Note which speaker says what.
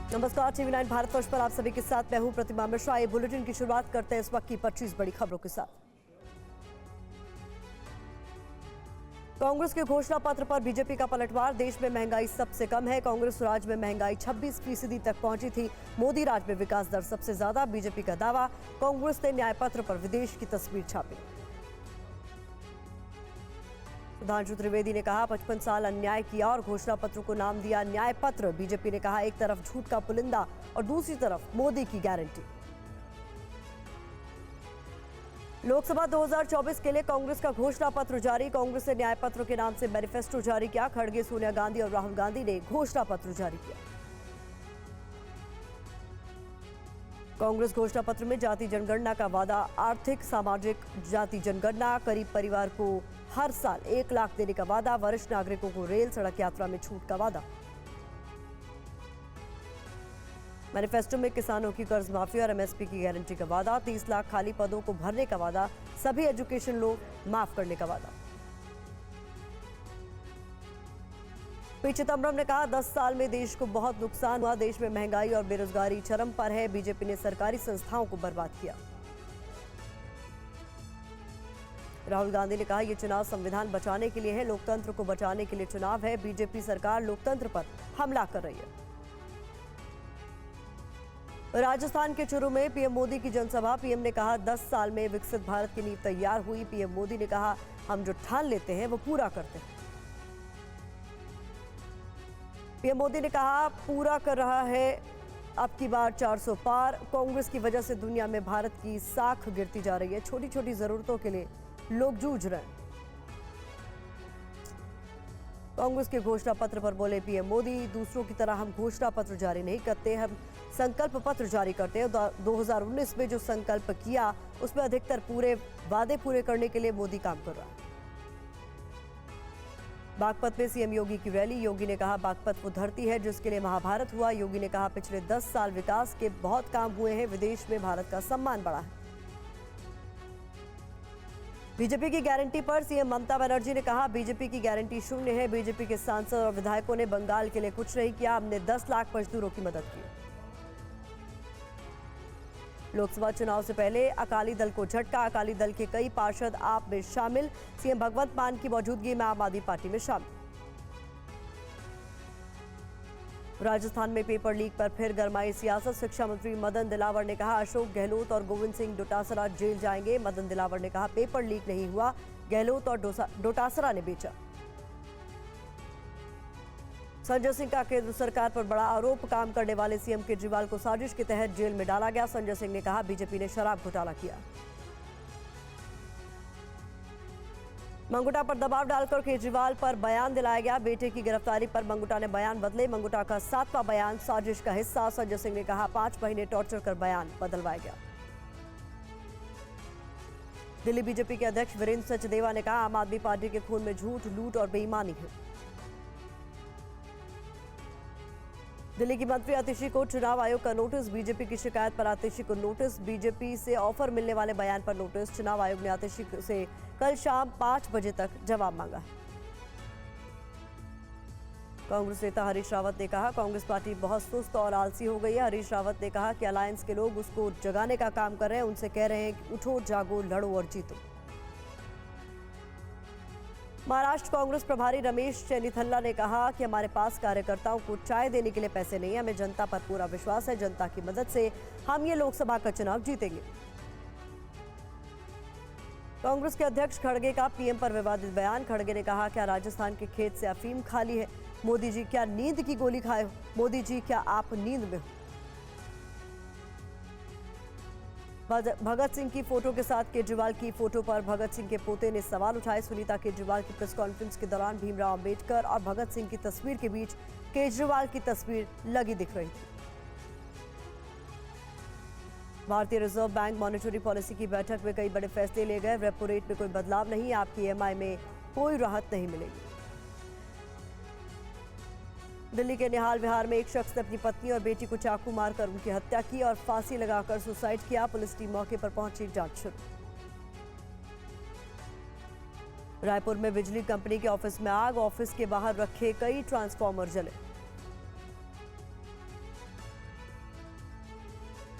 Speaker 1: नमस्कार, टीवी9 भारतवर्ष पर आप सभी के साथ मैं हूं प्रतिमा मिश्रा। ये बुलेटिन की शुरुआत करते हैं इस वक्त की 25 बड़ी खबरों के साथ। कांग्रेस के घोषणा पत्र पर बीजेपी का पलटवार। देश में महंगाई सबसे कम है। कांग्रेस राज में महंगाई 26% तक पहुंची थी। मोदी राज में विकास दर सबसे ज्यादा, बीजेपी का दावा। कांग्रेस ने न्याय पत्र पर विदेश की तस्वीर छापी। सुधांशु त्रिवेदी ने कहा 55 साल अन्याय किया और घोषणा पत्र को नाम दिया न्याय पत्र। बीजेपी ने कहा एक तरफ झूठ का पुलिंदा और दूसरी तरफ मोदी की गारंटी। लोकसभा 2024 के लिए कांग्रेस का घोषणा पत्र जारी। कांग्रेस ने न्याय पत्र के नाम से मैनिफेस्टो जारी किया। खड़गे, सोनिया गांधी और राहुल गांधी ने घोषणा पत्र जारी किया। कांग्रेस घोषणा पत्र में जाति जनगणना का वादा, आर्थिक सामाजिक जाति जनगणना, गरीब परिवार को हर साल 1 लाख देने का वादा, वरिष्ठ नागरिकों को रेल सड़क यात्रा में छूट का वादा। मैनिफेस्टो में किसानों की कर्ज माफी और एमएसपी की गारंटी का वादा, 30 लाख खाली पदों को भरने का वादा, सभी एजुकेशन लोन माफ करने का वादा। पी चिदम्बरम ने कहा 10 साल में देश को बहुत नुकसान हुआ। देश में महंगाई और बेरोजगारी चरम पर है। बीजेपी ने सरकारी संस्थाओं को बर्बाद किया। राहुल गांधी ने कहा यह चुनाव संविधान बचाने के लिए है, लोकतंत्र को बचाने के लिए चुनाव है। बीजेपी सरकार लोकतंत्र पर हमला कर रही है। राजस्थान के चुरू में पीएम मोदी की जनसभा। पीएम ने कहा 10 साल में विकसित भारत की नींव तैयार हुई। पीएम मोदी ने कहा हम जो ठान लेते हैं वो पूरा करते हैं। पीएम मोदी ने कहा पूरा कर रहा है अब की बार 400 पार। कांग्रेस की वजह से दुनिया में भारत की साख गिरती जा रही है। छोटी छोटी जरूरतों के लिए लोग जूझ रहे हैं। कांग्रेस के घोषणा पत्र पर बोले पीएम मोदी, दूसरों की तरह हम घोषणा पत्र जारी नहीं करते, हम संकल्प पत्र जारी करते हैं। 2019 में जो संकल्प किया उसमें अधिकतर पूरे वादे पूरे करने के लिए मोदी काम कर रहा है। बागपत में सीएम योगी की रैली। योगी ने कहा बागपत वो धरती है जिसके लिए महाभारत हुआ। योगी ने कहा पिछले 10 साल विकास के बहुत काम हुए हैं। विदेश में भारत का सम्मान बढ़ा है। बीजेपी की गारंटी पर सीएम ममता बनर्जी ने कहा बीजेपी की गारंटी शून्य है। बीजेपी के सांसद और विधायकों ने बंगाल के लिए कुछ नहीं किया। हमने 10 लाख मजदूरों की मदद की। लोकसभा चुनाव से पहले अकाली दल को झटका। अकाली दल के कई पार्षद आप में शामिल। सीएम भगवंत मान की मौजूदगी में आम आदमी पार्टी में शामिल। राजस्थान में पेपर लीक पर फिर गरमाई सियासत। शिक्षा मंत्री मदन दिलावर ने कहा अशोक गहलोत और गोविंद सिंह डोटासरा जेल जाएंगे। मदन दिलावर ने कहा पेपर लीक नहीं हुआ, गहलोत और डोटासरा ने बेचा। संजय सिंह का केंद्र सरकार पर बड़ा आरोप। काम करने वाले सीएम केजरीवाल को साजिश के तहत जेल में डाला गया। संजय सिंह ने कहा बीजेपी ने शराब घोटाला किया। मंगुटा पर दबाव डालकर केजरीवाल पर बयान दिलाया गया। बेटे की गिरफ्तारी पर मंगुटा ने बयान बदले। मंगुटा का 7वां बयान साजिश का हिस्सा। संजय सिंह ने कहा 5 महीने टॉर्चर कर बयान बदलवाया गया। दिल्ली बीजेपी के अध्यक्ष वीरेंद्र सचदेवा ने कहा आम आदमी पार्टी के खून में झूठ, लूट और बेईमानी है। दिल्ली की मंत्री आतिशी को चुनाव आयोग का नोटिस। बीजेपी की शिकायत पर आतिशी को नोटिस। बीजेपी से ऑफर मिलने वाले बयान पर नोटिस। चुनाव आयोग ने आतिशी से कल शाम 5 बजे तक जवाब मांगा है। कांग्रेस नेता हरीश रावत ने कहा कांग्रेस पार्टी बहुत सुस्त और आलसी हो गई है। हरीश रावत ने कहा कि अलायंस के लोग उसको जगाने का काम कर रहे हैं। उनसे कह रहे हैं कि उठो, जागो, लड़ो और जीतो। महाराष्ट्र कांग्रेस प्रभारी रमेश चेन्नीथल्ला ने कहा कि हमारे पास कार्यकर्ताओं को चाय देने के लिए पैसे नहीं है। हमें जनता पर पूरा विश्वास है। जनता की मदद से हम ये लोकसभा का चुनाव जीतेंगे। कांग्रेस के अध्यक्ष खड़गे का पीएम पर विवादित बयान। खड़गे ने कहा क्या राजस्थान के खेत से अफीम खाली है? मोदी जी क्या नींद की गोली खाए हो? मोदी जी क्या आप नींद में हो? भगत सिंह की फोटो के साथ केजरीवाल की फोटो पर भगत सिंह के पोते ने सवाल उठाए। सुनीता केजरीवाल की प्रेस कॉन्फ्रेंस के दौरान भीमराव अंबेडकर और भगत सिंह की तस्वीर के बीच केजरीवाल की तस्वीर लगी दिख रही थी। भारतीय रिजर्व बैंक मॉनेटरी पॉलिसी की बैठक में कई बड़े फैसले लिए गए। रेपो रेट में कोई बदलाव नहीं। आपकी ईएमआई में कोई राहत नहीं मिलेगी। दिल्ली के निहाल विहार में एक शख्स ने अपनी पत्नी और बेटी को चाकू मारकर उनकी हत्या की और फांसी लगाकर सुसाइड किया। पुलिस टीम मौके पर पहुंची, जांच शुरू। रायपुर में बिजली कंपनी के ऑफिस में आग। ऑफिस के बाहर रखे कई ट्रांसफार्मर जले।